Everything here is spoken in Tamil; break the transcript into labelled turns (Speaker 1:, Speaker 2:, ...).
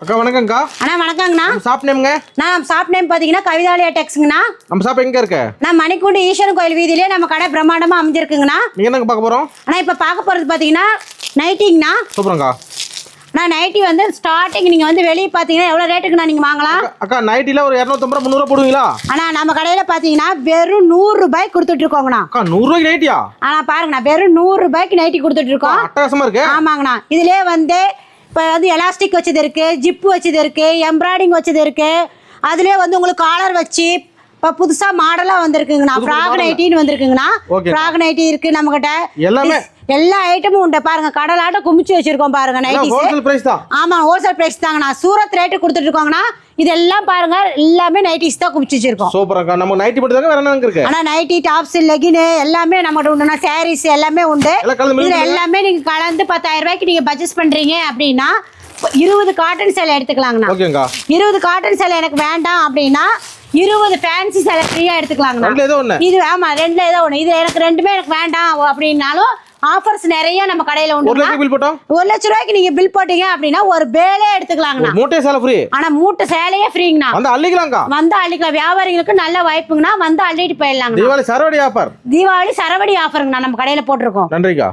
Speaker 1: அக்கா வணக்கம்க்கா.
Speaker 2: அண்ணா வணக்கங்கண்ணா.
Speaker 1: ஷாப் நேம்ங்க?
Speaker 2: நான் ஷாப் நேம் பார்த்தீங்கன்னா கவிதாலயா டெக்ஸ்ங்கண்ணா.
Speaker 1: நம்ம ஷாப் எங்க இருக்கு?
Speaker 2: நான் மணிக்கூண்டு ஈஸ்வரன் கோயில் வீதியிலே நம்ம கடை பிரம்மாண்டமாக அமைஞ்சிருக்குங்கண்ணா.
Speaker 1: நீங்க என்னங்க பார்க்க போறோம்?
Speaker 2: ஆனால் இப்போ பார்க்க போகிறது பார்த்தீங்கன்னா நைட்டிங்கண்ணா.
Speaker 1: சூப்பரங்கா.
Speaker 2: நான் நைட்டி வந்து ஸ்டார்டிங் நீங்கள் வந்து வெளியே பார்த்தீங்கன்னா எவ்வளோ ரேட்டுக்குண்ணா நீங்கள் வாங்கலாம்?
Speaker 1: அக்கா நைட்டில ஒரு 250 300 போடுவீங்களா?
Speaker 2: ஆனால் நம்ம கடையில் பார்த்தீங்கன்னா வெறும் 100 ரூபாய்க்கு கொடுத்துட்ருக்கோங்கண்ணா.
Speaker 1: அக்கா 100 ரூபாய்க்கு நைட்டியா?
Speaker 2: ஆனால் பாருங்கண்ணா வெறும் 100 ரூபாய்க்கு நைட்டி கொடுத்துட்ருக்கோம்.
Speaker 1: அட்டகாசமா இருக்கு.
Speaker 2: ஆமாங்கண்ணா. இதுலேயே வந்து இப்போ வந்து எலாஸ்டிக் வச்சது இருக்குது, ஜிப்பு வச்சது இருக்குது, எம்ப்ராய்டிங் வச்சது இருக்குது. அதுலேயே வந்து உங்களுக்கு காலர் வச்சு இப்போ புதுசாக மாடலாக வந்திருக்குங்கண்ணா. ஃப்ராக் நைட்டின்னு வந்திருக்குங்கண்ணா. ஃப்ராக் நைட்டி இருக்குது நம்மக்கிட்ட.
Speaker 1: எல்லாமே
Speaker 2: எல்லா ஐட்டமும் உண்டு. பாருங்க கடலாட்ட குமிச்சு வச்சிருக்கோம் பாருங்க நைட்டி.
Speaker 1: ஹோல்சேல் பிரைஸ் தான்.
Speaker 2: ஆமா ஹோல்சேல் பிரைஸ் தாங்கண்ணா. சூரத் ரேட்டு கொடுத்துட்டு இருக்கோங்கண்ணா. இதெல்லாம் பாருங்க எல்லாமே நைட்டிஸ் தான் குமிச்சு வச்சிருக்கோம்.
Speaker 1: சூப்பரங்கா. நம்ம நைட்டி மட்டும் தாங்க வேற என்ன இருக்கு?
Speaker 2: ஆனா நைட்டி டாப்ஸ் லெகின் எல்லாமே நம்மகிட்ட உண்டுண்ணா. சாரீஸ் எல்லாமே உண்டு. இதுல எல்லாமே நீங்க கலந்து 10,000 ரூபாய்க்கு நீங்க பர்ச்சேஸ் பண்றீங்க அப்படின்னா 20 காட்டன் சேலை எடுத்துக்கலாங்கண்ணா.
Speaker 1: ஓகேங்கா.
Speaker 2: 20 காட்டன் சேலை எனக்கு வேண்டாம் அப்படின்னா 20 ஃபேன்சி சேலை ஃப்ரீயா எடுத்துக்கலாங்கண்ணா. இது ஆமா ரெண்டுல ஏதோ ஒண்ணு. இது எனக்கு ரெண்டுமே எனக்கு வேண்டாம் அப்படின்னாலும் ஆஃபர்ஸ் நிறைய நம்ம கடையில உண்டு.
Speaker 1: 1 லட்சம் பில் போட்டோம்.
Speaker 2: 1 லட்சம் ரூபாய்க்கு நீங்க பில் போட்டீங்க அப்படின்னா ஒரு பேலே எடுத்துக்கலாங்கண்ணா.
Speaker 1: மூட்டை சேலை ஃப்ரீ.
Speaker 2: ஆனா மூட்டை சேலையே ஃப்ரீங்கண்ணா.
Speaker 1: வந்து அள்ளிக்கலாம்க்கா. வந்து
Speaker 2: அள்ளிக்கலாம். வியாபாரிகளுக்கு நல்ல வாய்ப்புங்கண்ணா. வந்து அள்ளிட்டு போயிடலாங்க.
Speaker 1: தீபாவளி சரவடி ஆஃபர்.
Speaker 2: தீபாவளி சரவடி ஆஃபருங்கண்ணா நம்ம கடையில போட்டிருக்கோம்.
Speaker 1: நன்றிக்கா.